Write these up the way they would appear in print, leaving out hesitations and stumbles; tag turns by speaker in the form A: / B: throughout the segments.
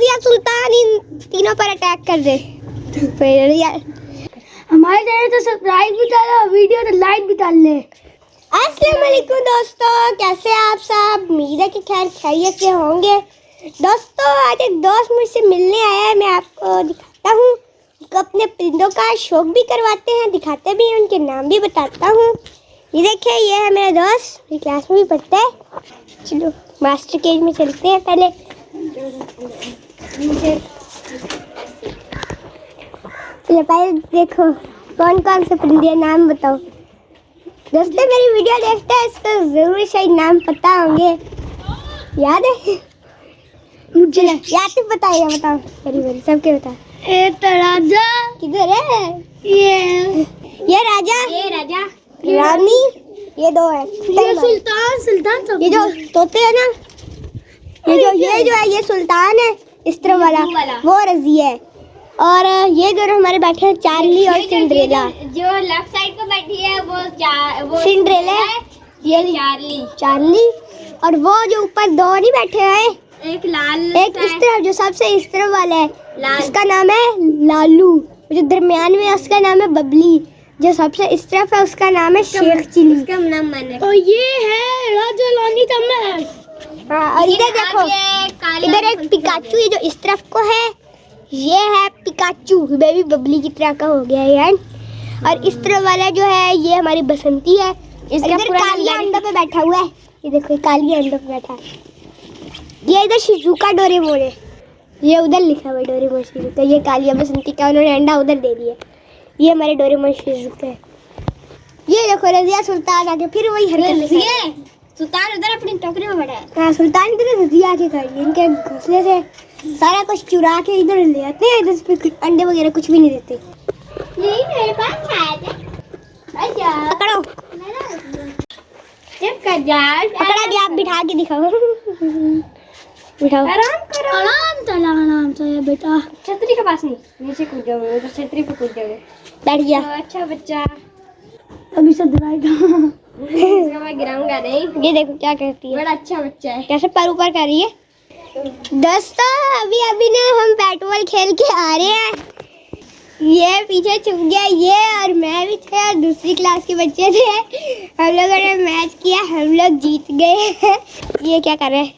A: रजिया सुल्तान इन तीनों पर अटैक कर दे। फिर रजिया
B: हमारे चैनल तो सब्सक्राइब भी डालो, वीडियो तो लाइक भी डाल ले।
A: अस्सलाम वालेकुम दोस्तों, कैसे आप सब? उम्मीद है कि खैर खैरियत से होंगे। दोस्तों आज एक दोस्त मुझसे मिलने आया है, मैं आपको दिखाता हूँ। अपने परिंदों का शौक भी करवाते हैं, दिखाते भी हैं, उनके नाम भी बताता हूँ। ये देखिए, ये है मेरा दोस्त, मेरी क्लास में भी पढ़ता है। चलो मास्टर केज में चलते हैं। पहले देखो कौन कौन से परिंदे नाम बताओ। दोस्तों मेरी वीडियो देखते हैं, इसको जरूर शायद नाम पता होंगे। याद है? मुझे याद तो बताइए, बताओ मेरी सबके बताओ।
B: एक तो राजा
A: किधर है? ये राजा, रानी, ये दो है।
B: ये सुल्तान सब।
A: ये जो तोते है ना, ये जो है ये सुल्तान है, इस तरफ वाला वो रजी है। और ये दोनों हमारे बैठे हैं, चार्ली और सिंड्रेला।
B: जो लेफ्ट साइड पे बैठी है वो
A: सिंड्रेला है, ये चार्ली। और वो जो ऊपर दो नहीं बैठे हैं,
B: एक लाल,
A: एक इस तरफ, जो सबसे इस तरफ वाला है उसका नाम है लालू। जो दरमियान में है उसका नाम है बबली। जो सबसे इस तरफ है उसका नाम है शेख चिली।
B: उसका नाम मैंने। और ये है राजा लानी का महल।
A: हाँ, और इधर देखो, इधर एक पिकाचू, ये जो इस तरफ को है ये है पिकाचू, बेबी बबली की तरह का हो गया है यार। और इस तरफ वाला जो है ये हमारी बसंती है। इधर कालिया अंडों पे बैठा हुआ है, ये देखो कालिया अंडों पे बैठा है। ये इधर शिजुका डोरेमोन है, ये उधर लिखा हुआ है डोरेमोन शिजुका। ये कालिया बसंती का उन्होंने अंडा उधर दे दिया। ये हमारे डोरेमोन शिजुका है। ये देखो रजिया सुल्तान आके फिर वही हरकत।
B: सुल्तान उधर अपनी टोकरी में बैठा है।
A: हाँ, सुल्तान इधर रजिया के खड़ी है, इनके घोंसले से सारा कुछ चुरा के इधर ले आते हैं। इधर पे अंडे वगैरह कुछ भी नहीं देते।
B: यही मेरे पास आया था। अच्छा
A: पकड़ो,
B: चेक कर यार।
A: पकड़ा दिया, आप बिठा के दिखाओ। बिठाओ,
B: आराम करो, आराम से बेटा। छतरी के पास नहीं, नीचे कूद जाओगे तो छतरी पे कूद जाओगे।
A: बैठ गया।
B: अच्छा बच्चा,
A: अभी से डराएगा।
B: इसका मैं गिराऊंगा नहीं।
A: ये देखो क्या करती है,
B: बड़ा अच्छा बच्चा है।
A: कैसे पर ऊपर कर रही है। दोस्तों अभी ना हम बैट बॉल खेल के आ रहे हैं। ये पीछे छुप गया ये, और मैं भी थे और दूसरी क्लास के बच्चे थे। हम लोगों ने मैच किया, हम लोग जीत गए। ये क्या कर रहे हैं?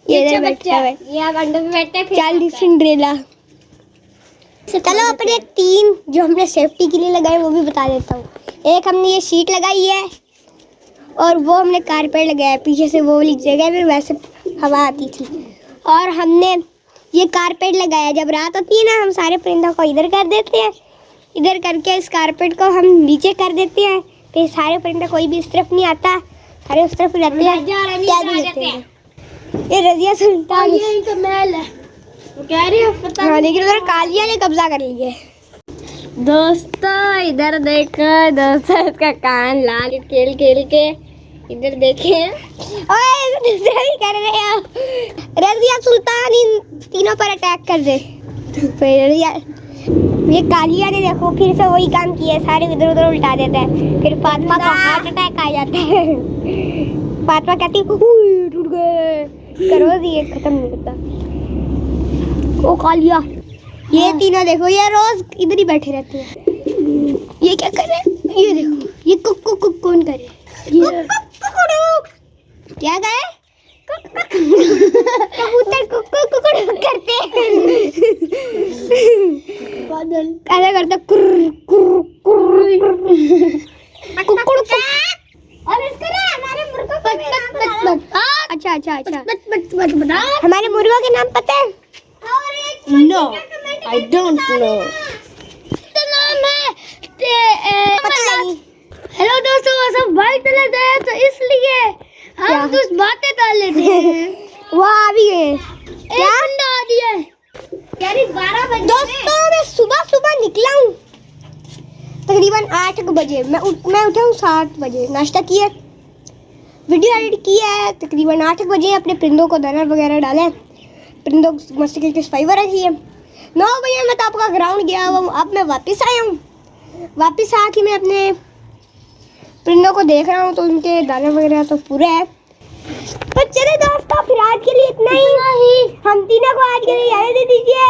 A: ये इधर बैठा है,
B: ये आप अंडे पे बैठते हैं।
A: Charlie Cinderella. चलो अपने तीन जो हमने सेफ्टी के लिए लगाए वो भी बता देता हूँ। एक हमने ये शीट लगाई है, और वो हमने कारपेट लगाया पीछे से, वो वाली जगह में वैसे हवा आती थी। और हमने ये कारपेट लगाया, जब रात होती है ना हम सारे परिंदों को इधर कर देते हैं, इधर करके इस कारपेट को हम नीचे कर देते हैं, फिर सारे परिंदे कोई भी इस तरफ नहीं आता, सारे उस तरफ रहते हैं। क्या देते हैं? ये रजिया सुल्तान
B: तो महल है, वो कह रही है पता।
A: हाँ, लेकिन उधर कालिया ने कब्जा कर लिया है।
B: दोस्तों इधर देखो, दोस्तों इसका कान लाल खेल खेल के। इधर देखे,
A: ओए दूसरा भी कर रहे हो। रजिया सुल्तान इन तीनों पर अटैक कर दे। फिर रजिया, ये कालिया ने देखो फिर से वही काम किया, सारे इधर उधर उल्टा देता है। फिर फातिमा को हार्ट अटैक आ जाता है। फातिमा कहती है टूट गए, करो ये खत्म नहीं होता। ओ कालिया, ये तीनों देखो, ये रोज इधर ही बैठे रहते हैं। ये क्या कर रहे हैं? ये देखो, ये कुक कुक कुक कौन करे? ये क्या गए? कबूतर कुक कुक कुक करते हैं। बादल ऐसा करता कुर कुर कुर।
B: और इसका ना हमारे मुर्गों का नाम
A: अच्छा अच्छा अच्छा, हमारे मुर्गों के नाम पता है?
B: No, I don't know. नाम है
A: पता नहीं।
B: हेलो दोस्तों, सब भाई चले गए तो इसलिए हम कुछ बातें कर लेते हैं।
A: वो आ भी गए।
B: क्या अंडा आ दिया है? यानी 12 बजे।
A: दोस्तों मैं सुबह सुबह निकला हूँ तकरीबन 8 बजे। मैं उठा हूँ 7 बजे, नाश्ता किया, वीडियो एडिट किया है। तकरीबन 8 बजे अपने परिंदों को दाना वगैरह डाला, परिंदों मस्ती की सफाई रखी है। 9 बजे मैं तो आपका ग्राउंड गया, वो अब मैं वापस आया हूँ। वापस आके मैं अपने परिंदों को देख रहा हूँ, तो उनके दाना वगैरह तो पूरे है। तो चलो दोस्तों फिर आज के लिए इतना ही। हम तीनों को आज के लिए इजाजत दे दीजिए।